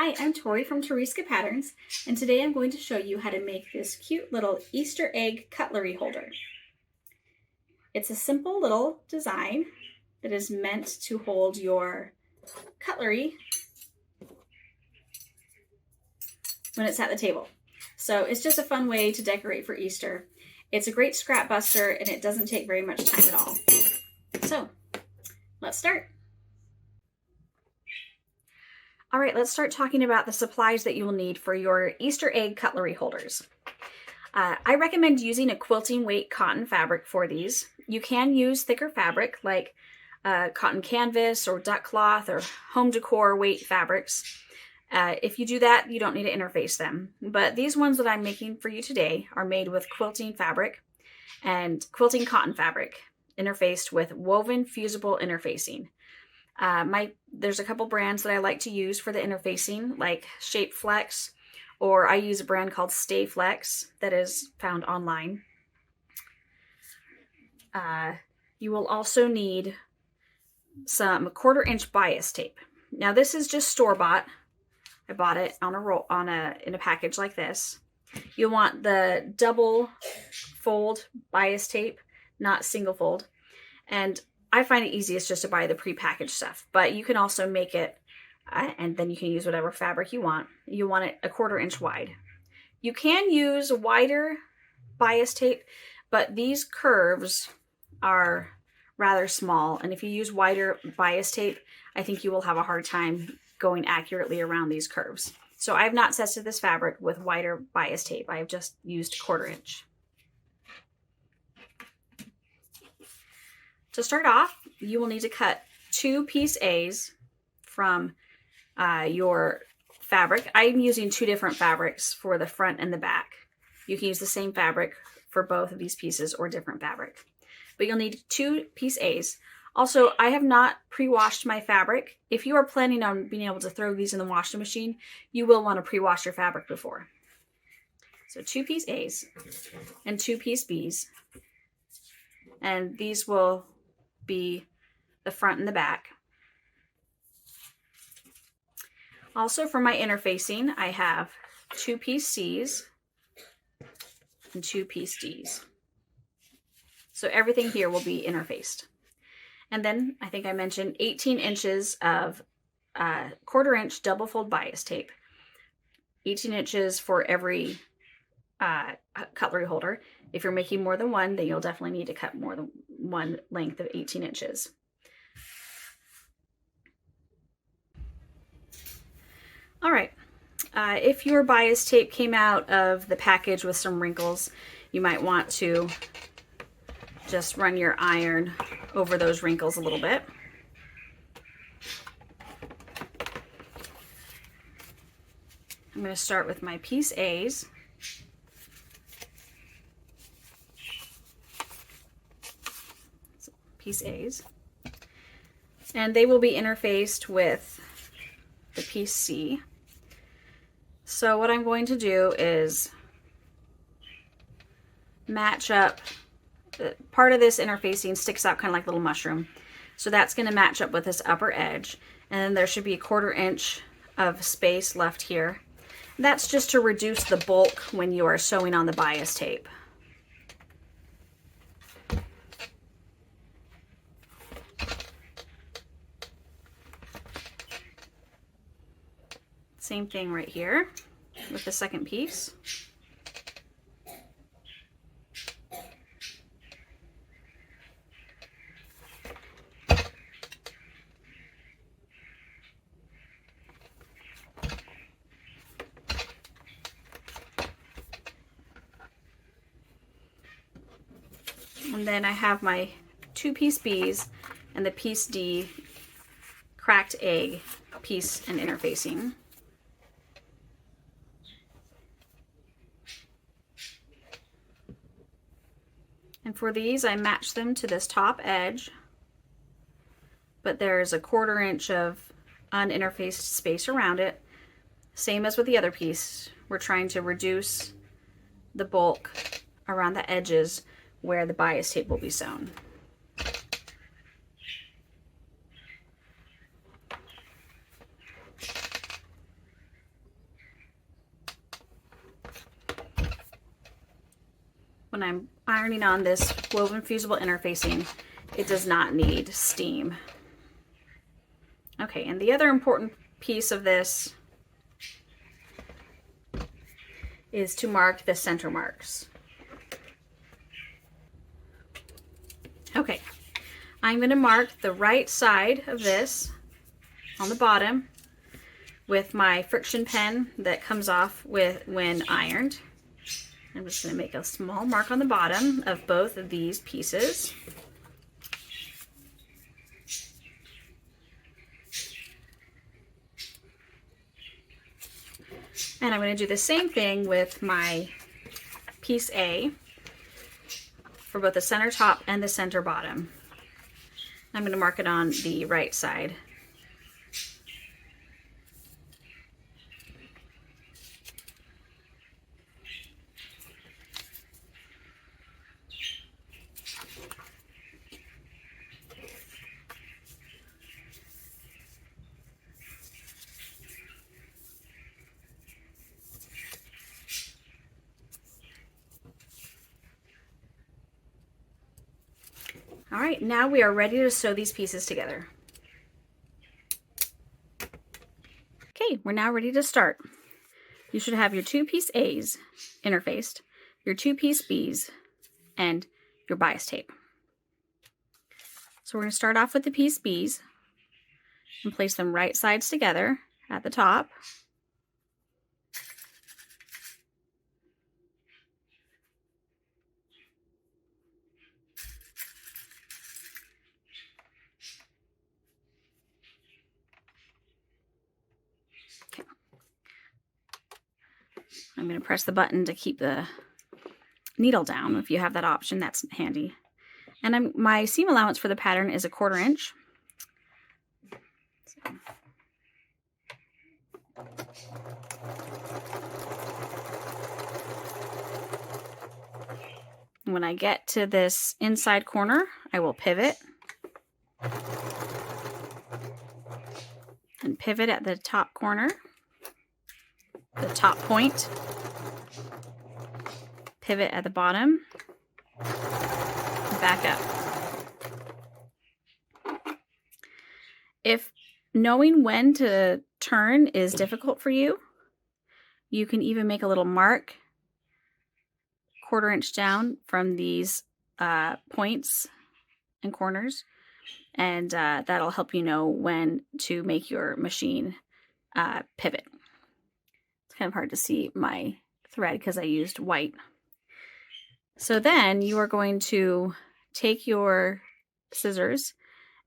Hi, I'm Tori from Toriska Patterns, and today I'm going to show you how to make this cute little Easter egg cutlery holder. It's a simple little design that is meant to hold your cutlery when it's at the table. So it's just a fun way to decorate for Easter. It's a great scrap buster and it doesn't take very much time at all. So let's start. All right, let's start talking about the supplies that you will need for your Easter egg cutlery holders. I recommend using a quilting weight cotton fabric for these. You can use thicker fabric like cotton canvas or duck cloth or home decor weight fabrics. If you do that, you don't need to interface them. But these ones that I'm making for you today are made with quilting fabric and quilting cotton fabric interfaced with woven fusible interfacing. There's a couple brands that I like to use for the interfacing, like Shape Flex, or I use a brand called Stay Flex that is found online. You will also need some 1/4 inch bias tape. Now this is just store-bought. I bought it on a roll in a package like this. You'll want the double fold bias tape, not single fold. And I find it easiest just to buy the prepackaged stuff, but you can also make it and then you can use whatever fabric you want. You want it 1/4 inch wide. You can use wider bias tape, but these curves are rather small. And if you use wider bias tape, I think you will have a hard time going accurately around these curves. So I've not tested this fabric with wider bias tape. I've just used 1/4 inch. To start off, you will need to cut 2 piece A's from your fabric. I'm using 2 different fabrics for the front and the back. You can use the same fabric for both of these pieces or different fabric. But you'll need 2 piece A's. Also, I have not pre-washed my fabric. If you are planning on being able to throw these in the washing machine, you will want to pre-wash your fabric before. So 2 piece A's and 2 piece B's. And these will be the front and the back. Also for my interfacing, I have 2 piece C's and 2 piece D's. So everything here will be interfaced. And then I think I mentioned 18 inches of 1/4 inch double fold bias tape. 18 inches for every cutlery holder. If you're making more than one, then you'll definitely need to cut more than one length of 18 inches. All right, if your bias tape came out of the package with some wrinkles, you might want to just run your iron over those wrinkles a little bit. I'm going to start with my piece A's. Piece A's. And they will be interfaced with the piece C. So what I'm going to do is match up. Part of this interfacing sticks out kind of like a little mushroom. So that's going to match up with this upper edge. And then there should be 1/4 inch of space left here. That's just to reduce the bulk when you are sewing on the bias tape. Same thing right here with the second piece. And then I have my 2 piece B's and the piece D cracked egg piece and interfacing. And for these, I match them to this top edge, but there's a 1/4 inch of uninterfaced space around it. Same as with the other piece. We're trying to reduce the bulk around the edges where the bias tape will be sewn. when I'm ironing on this woven fusible interfacing, it does not need steam. Okay, and the other important piece of this is to mark the center marks. Okay, I'm going to mark the right side of this on the bottom with my friction pen that comes off when ironed. I'm just going to make a small mark on the bottom of both of these pieces. And I'm going to do the same thing with my piece A for both the center top and the center bottom. I'm going to mark it on the right side. All right, now we are ready to sew these pieces together. Okay, we're now ready to start. You should have your 2-piece A's interfaced, your 2-piece B's, and your bias tape. So we're going to start off with the piece B's and place them right sides together at the top. Okay. I'm going to press the button to keep the needle down. If you have that option, that's handy. And my seam allowance for the pattern is 1/4 inch. When I get to this inside corner, I will pivot and pivot at the top corner, the top point, pivot at the bottom, back up. If knowing when to turn is difficult for you, you can even make a little mark 1/4 inch down from these points and corners, and that'll help you know when to make your machine pivot. It's kind of hard to see my thread because I used white. So then you are going to take your scissors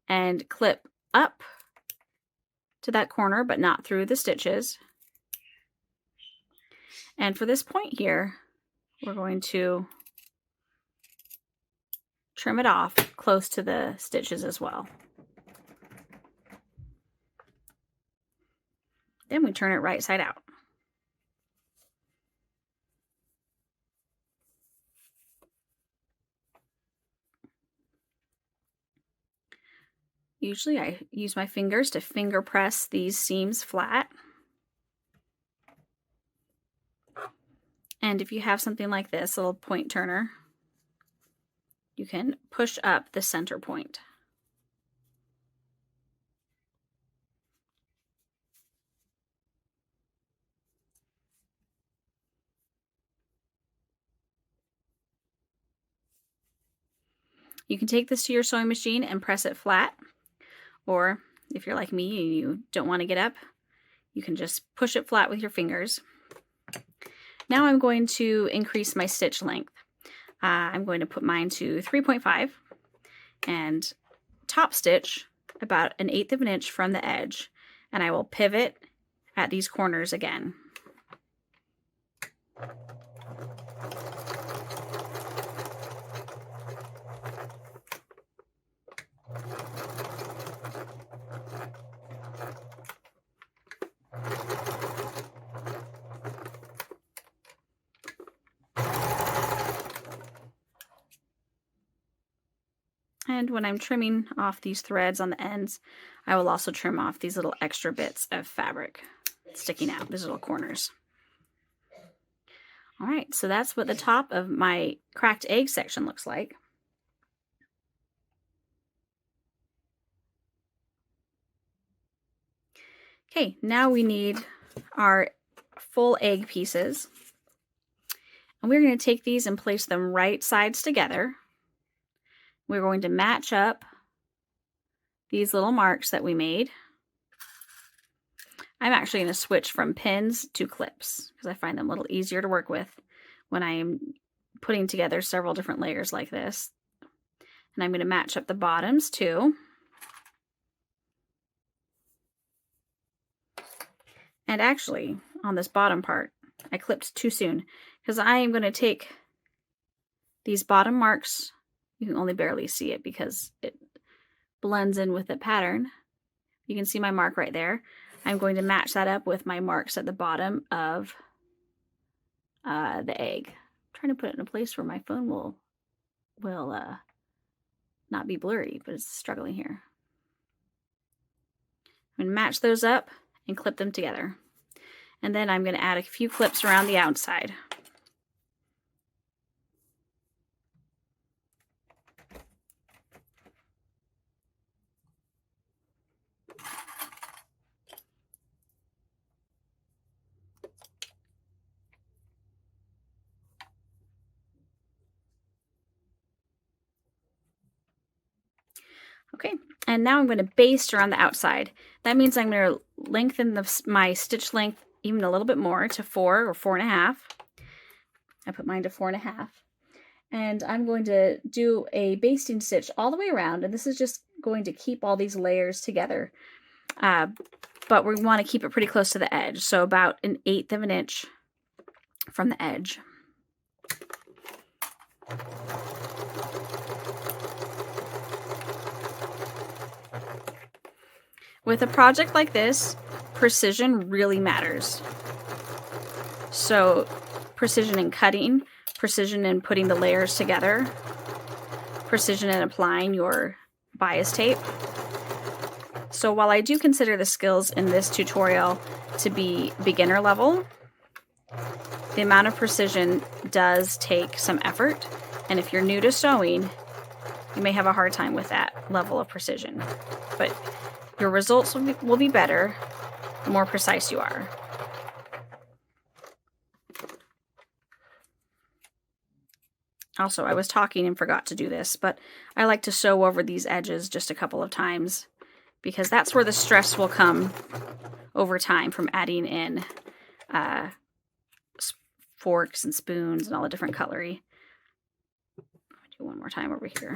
and clip up to that corner, but not through the stitches. And for this point here, we're going to trim it off close to the stitches as well. Then we turn it right side out. Usually I use my fingers to finger press these seams flat. And if you have something like this, a little point turner, you can push up the center point. You can take this to your sewing machine and press it flat, or if you're like me and you don't want to get up, you can just push it flat with your fingers. Now I'm going to increase my stitch length. I'm going to put mine to 3.5 and top stitch about 1/8 of an inch from the edge, and I will pivot at these corners again. And when I'm trimming off these threads on the ends, I will also trim off these little extra bits of fabric sticking out, these little corners. All right, so that's what the top of my cracked egg section looks like. Okay, now we need our full egg pieces. And we're going to take these and place them right sides together. We're going to match up these little marks that we made. I'm actually going to switch from pins to clips because I find them a little easier to work with when I am putting together several different layers like this. And I'm going to match up the bottoms too. And actually, on this bottom part, I clipped too soon because I am going to take these bottom marks. You can only barely see it because it blends in with the pattern. You can see my mark right there. I'm going to match that up with my marks at the bottom of the egg. I'm trying to put it in a place where my phone will not be blurry, but it's struggling here. I'm going to match those up and clip them together. And then I'm going to add a few clips around the outside. Okay, and now I'm going to baste around the outside. That means I'm going to lengthen my stitch length even a little bit more to 4 or 4.5. I put mine to 4.5. And I'm going to do a basting stitch all the way around, and this is just going to keep all these layers together. But we want to keep it pretty close to the edge, so about 1/8 of an inch from the edge. With a project like this, precision really matters. So precision in cutting, precision in putting the layers together, precision in applying your bias tape. So while I do consider the skills in this tutorial to be beginner level, the amount of precision does take some effort. And if you're new to sewing, you may have a hard time with that level of precision. But your results will be better the more precise you are. Also, I was talking and forgot to do this, but I like to sew over these edges just a couple of times because that's where the stress will come over time from adding in forks and spoons and all the different cutlery. I'll do one more time over here.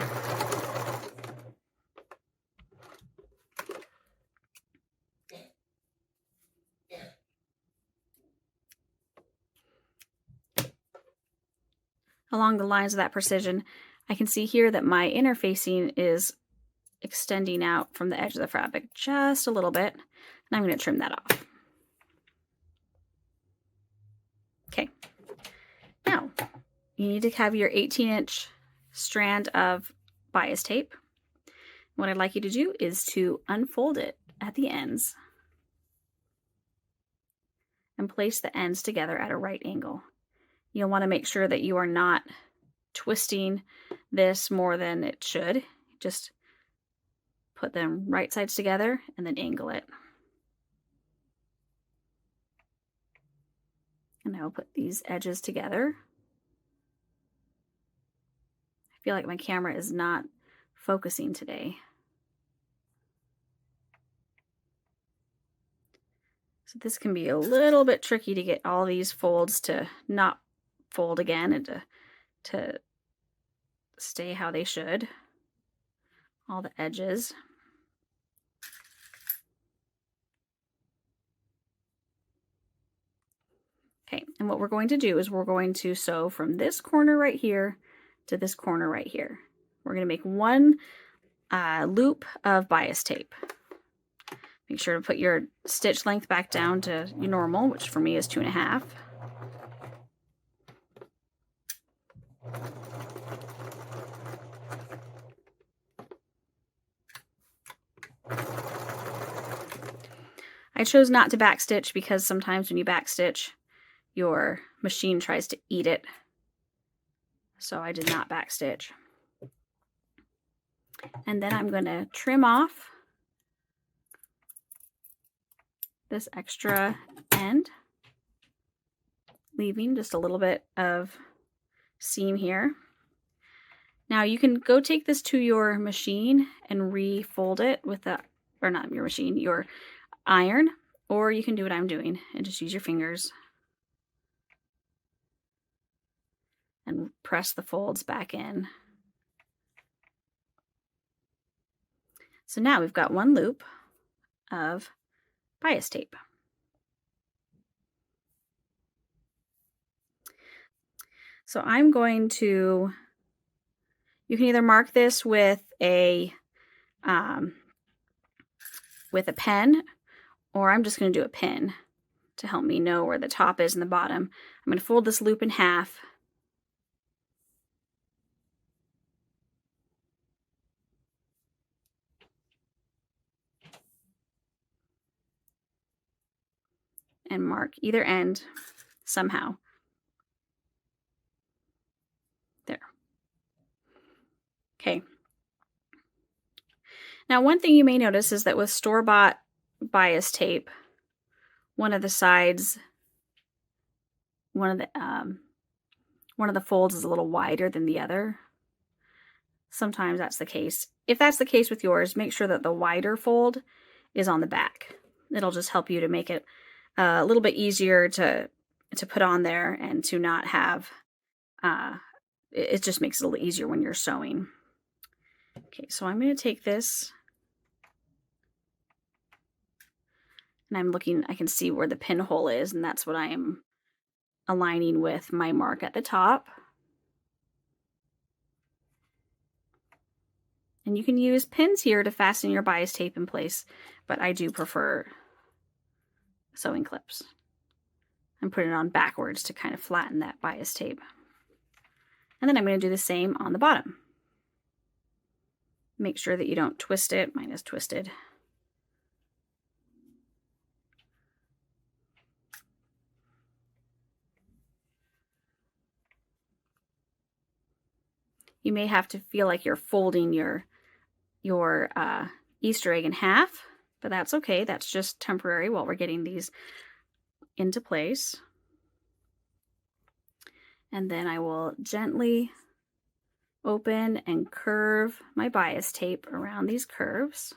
Along the lines of that precision, I can see here that my interfacing is extending out from the edge of the fabric just a little bit, and I'm going to trim that off. Okay, now you need to have your 18-inch strand of bias tape. What I'd like you to do is to unfold it at the ends and place the ends together at a right angle. You'll want to make sure that you are not twisting this more than it should. Just put them right sides together and then angle it. And I will put these edges together. I feel like my camera is not focusing today. So this can be a little bit tricky to get all these folds to not fold again and to stay how they should. All the edges. Okay, and what we're going to do is we're going to sew from this corner right here to this corner right here. We're going to make one loop of bias tape. Make sure to put your stitch length back down to your normal, which for me is 2.5. I chose not to backstitch because sometimes when you backstitch, your machine tries to eat it. So I did not backstitch. And then I'm going to trim off this extra end, leaving just a little bit of seam here. Now you can go take this to your machine and refold it with the, or not your machine, your iron, or you can do what I'm doing and just use your fingers and press the folds back in. So now we've got one loop of bias tape. So I'm going to, you can either mark this with a pen, or I'm just going to do a pin to help me know where the top is and the bottom. I'm going to fold this loop in half. And mark either end somehow. There. Okay. Now, one thing you may notice is that with store-bought bias tape, one of the sides, one of the folds is a little wider than the other. Sometimes that's the case. If that's the case with yours, make sure that the wider fold is on the back. It'll just help you to make it a little bit easier to put on there and to not have, it just makes it a little easier when you're sewing. Okay, so I'm going to take this and I'm looking, I can see where the pinhole is, and that's what I am aligning with my mark at the top. And you can use pins here to fasten your bias tape in place, but I do prefer sewing clips. I'm putting it on backwards to kind of flatten that bias tape. And then I'm going to do the same on the bottom. Make sure that you don't twist it. Mine is twisted. You may have to feel like you're folding your Easter egg in half, but that's okay. That's just temporary while we're getting these into place. And then I will gently open and curve my bias tape around these curves.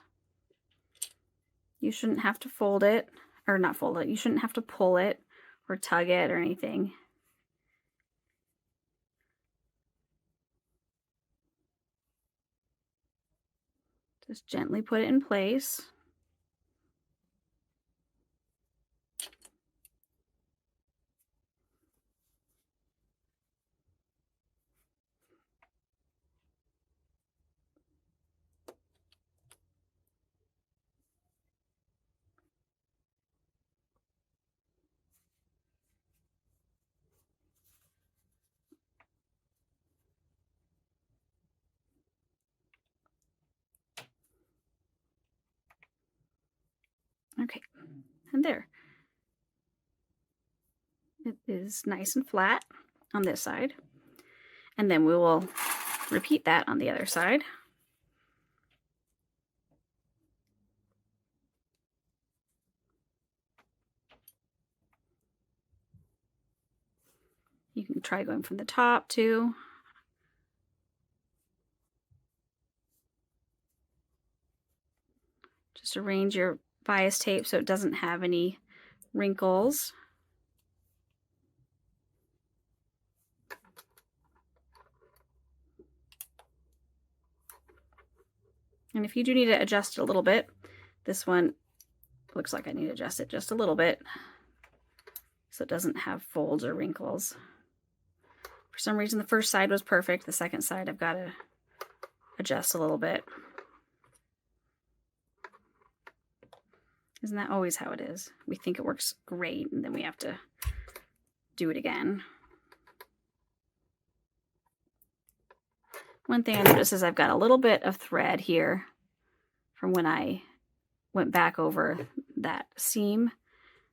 You shouldn't have to fold it, or not fold it. You shouldn't have to pull it or tug it or anything. Just gently put it in place. Okay, and there. It is nice and flat on this side. And then we will repeat that on the other side. You can try going from the top too. Just arrange your bias tape so it doesn't have any wrinkles. And if you do need to adjust it a little bit, this one looks like I need to adjust it just a little bit so it doesn't have folds or wrinkles. For some reason, the first side was perfect. The second side, I've got to adjust a little bit. Isn't that always how it is? We think it works great, and then we have to do it again. One thing I noticed is I've got a little bit of thread here from when I went back over that seam.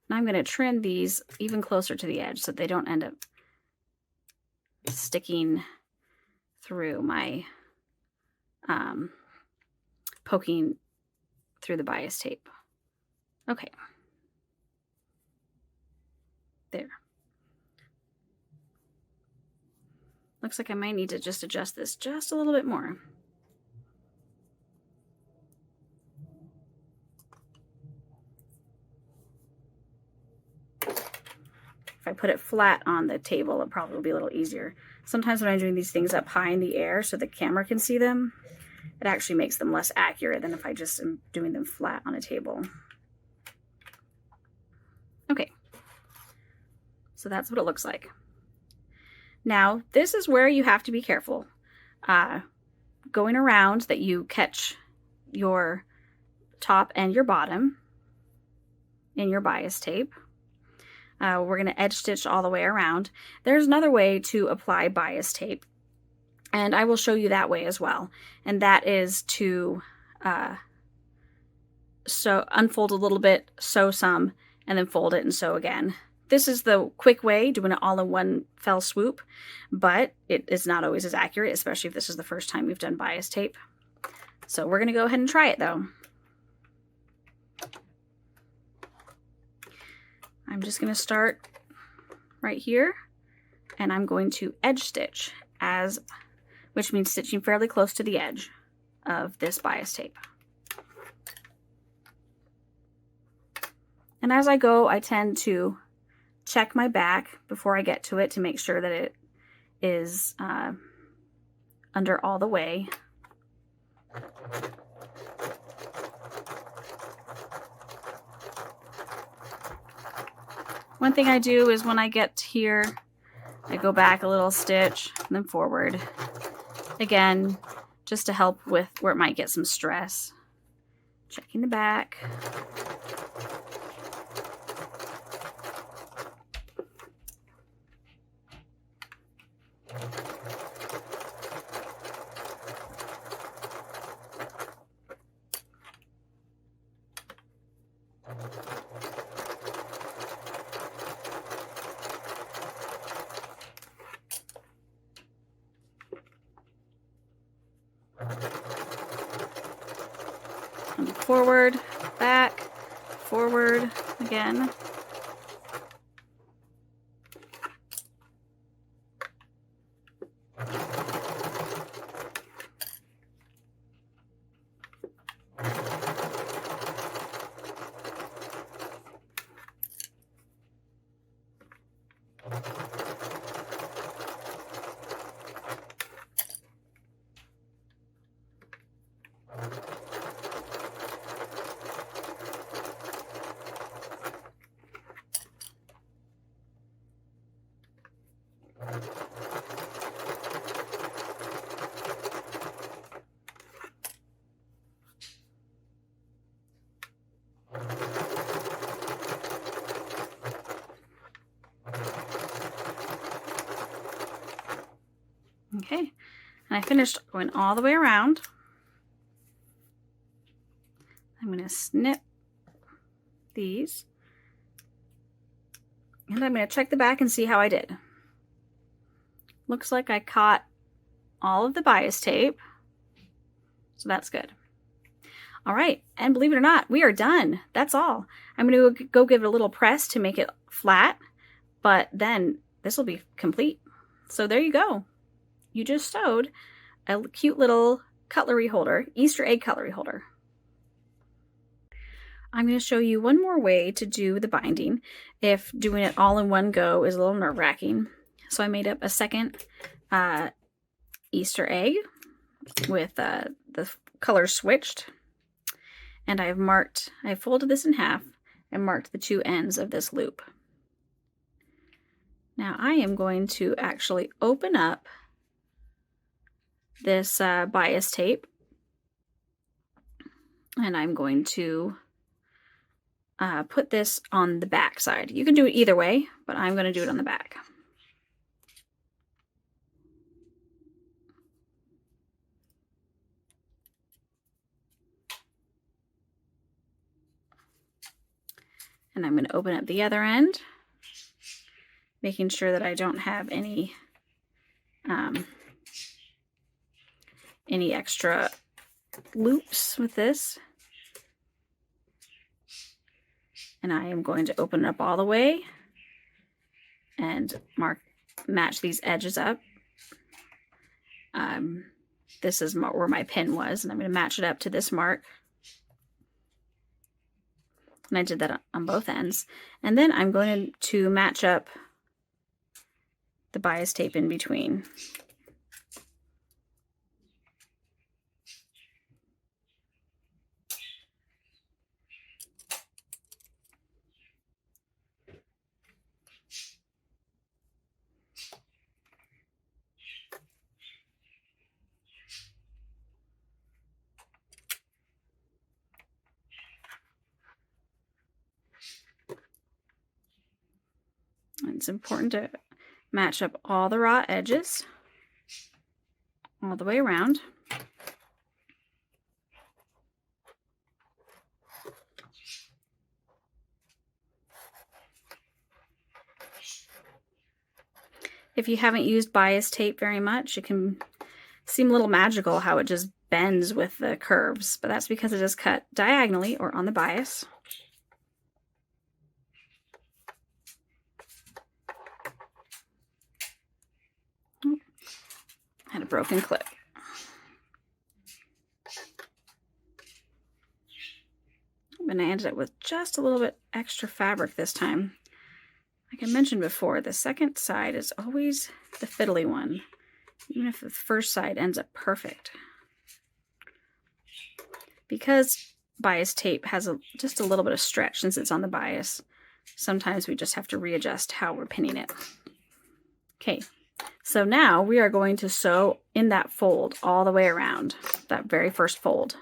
And I'm going to trim these even closer to the edge so they don't end up sticking through my, poking through the bias tape. Okay. There. Looks like I might need to just adjust this just a little bit more. If I put it flat on the table, it probably will be a little easier. Sometimes when I'm doing these things up high in the air so the camera can see them, it actually makes them less accurate than if I just am doing them flat on a table. Okay, so that's what it looks like. Now, this is where you have to be careful. Going around that you catch your top and your bottom in your bias tape. We're going to edge stitch all the way around. There's another way to apply bias tape, and I will show you that way as well. And that is to unfold a little bit, sew some, and then fold it and sew again. This is the quick way, doing it all in one fell swoop, but it is not always as accurate, especially if this is the first time we've done bias tape. So we're going to go ahead and try it though. I'm just going to start right here, and I'm going to edge stitch, which means stitching fairly close to the edge of this bias tape. And as I go, I tend to check my back before I get to it to make sure that it is under all the way. One thing I do is when I get here, I go back a little stitch and then forward. Again, just to help with where it might get some stress. Checking the back. And forward, back, forward again. Okay, and I finished going all the way around. I'm going to snip these, and I'm going to check the back and see how I did. Looks like I caught all of the bias tape, so that's good. All right, and believe it or not, we are done. That's all. I'm going to go give it a little press to make it flat, but then this will be complete. So there you go. You just sewed a cute little cutlery holder, Easter egg cutlery holder. I'm going to show you one more way to do the binding if doing it all in one go is a little nerve-wracking. So I made up a second Easter egg with the colors switched. And I folded this in half and marked the two ends of this loop. Now I am going to actually open up this bias tape, and I'm going to put this on the back side. You can do it either way, but I'm going to do it on the back. And I'm going to open up the other end, making sure that I don't have any extra loops with this. And I am going to open it up all the way and match these edges up. This is where my pin was, and I'm going to match it up to this mark. And I did that on both ends. And then I'm going to match up the bias tape in between. It's important to match up all the raw edges all the way around. If you haven't used bias tape very much, it can seem a little magical how it just bends with the curves, but that's because it is cut diagonally or on the bias. Had a broken clip. And I ended up with just a little bit extra fabric this time. Like I mentioned before, the second side is always the fiddly one, even if the first side ends up perfect. Because bias tape has just a little bit of stretch since it's on the bias, sometimes we just have to readjust how we're pinning it. Okay, so now we are going to sew in that fold all the way around, that very first fold.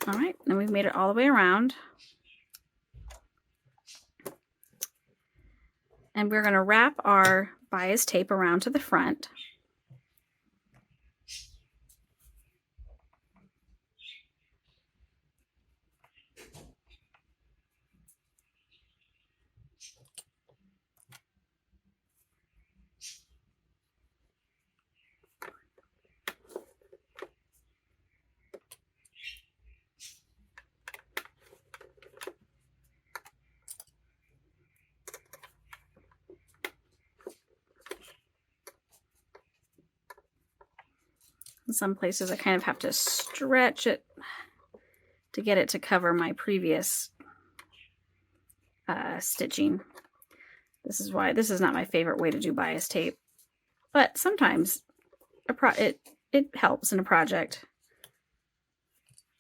All right, and we've made it all the way around. And we're going to wrap our bias tape around to the front. In some places I kind of have to stretch it to get it to cover my previous stitching. This is why this is not my favorite way to do bias tape, but sometimes it helps in a project.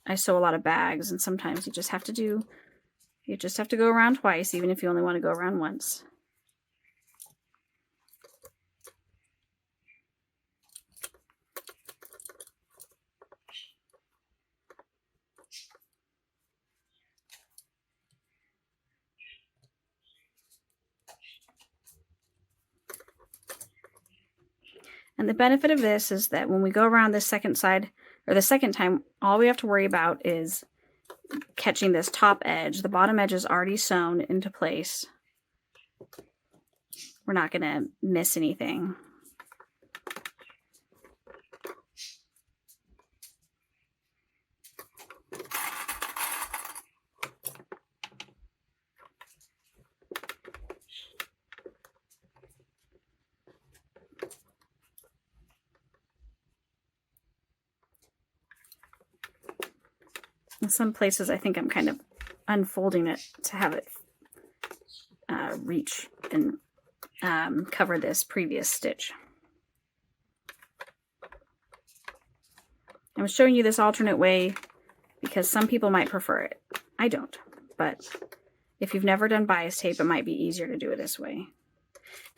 I sew a lot of bags, and sometimes you just have to go around twice, even if you only want to go around once. And the benefit of this is that when we go around the second side, or the second time, all we have to worry about is catching this top edge. The bottom edge is already sewn into place. We're not going to miss anything. In some places, I think I'm kind of unfolding it to have it reach and cover this previous stitch. I'm showing you this alternate way because some people might prefer it. I don't, but if you've never done bias tape, it might be easier to do it this way.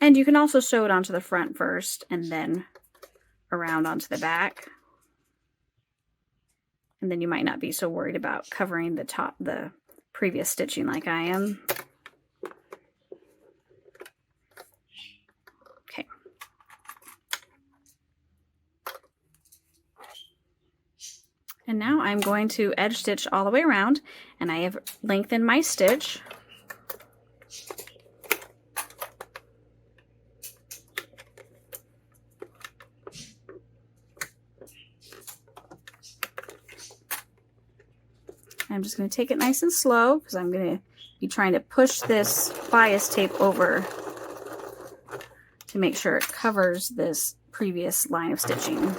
And you can also sew it onto the front first and then around onto the back. And then you might not be so worried about covering the previous stitching like I am. Okay. And now I'm going to edge stitch all the way around, and I have lengthened my stitch. I'm just going to take it nice and slow because I'm going to be trying to push this bias tape over to make sure it covers this previous line of stitching.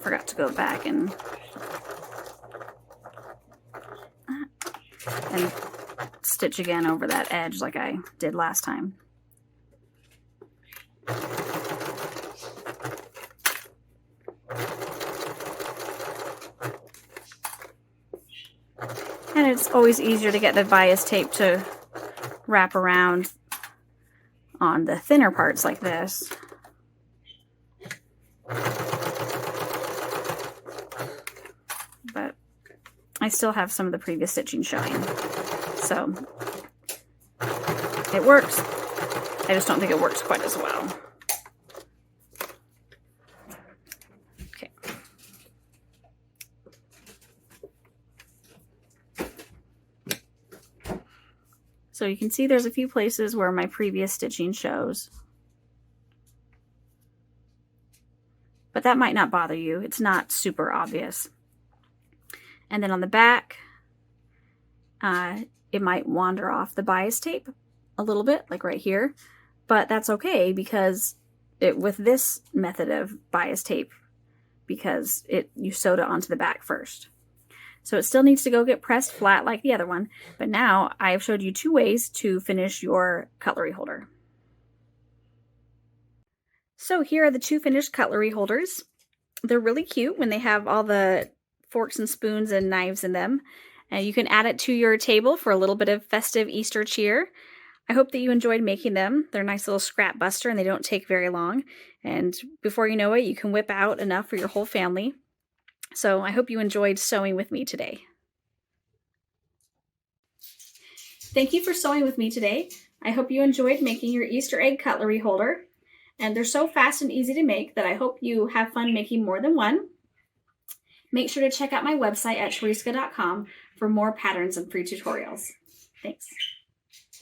Forgot to go back and stitch again over that edge like I did last time. And it's always easier to get the bias tape to wrap around on the thinner parts like this. But I still have some of the previous stitching showing, so it works. I just don't think it works quite as well. Okay. So you can see there's a few places where my previous stitching shows. But that might not bother you. It's not super obvious. And then on the back, it might wander off the bias tape a little bit, like right here. But that's okay because with this method of bias tape, because you sewed it onto the back first. So it still needs to go get pressed flat like the other one. But now I've showed you 2 ways to finish your cutlery holder. So here are the 2 finished cutlery holders. They're really cute when they have all the forks and spoons and knives in them. And you can add it to your table for a little bit of festive Easter cheer. I hope that you enjoyed making them. They're a nice little scrap buster and they don't take very long. And before you know it, you can whip out enough for your whole family. So I hope you enjoyed sewing with me today. Thank you for sewing with me today. I hope you enjoyed making your Easter egg cutlery holder. And they're so fast and easy to make that I hope you have fun making more than one. Make sure to check out my website at toriska.com for more patterns and free tutorials. Thanks.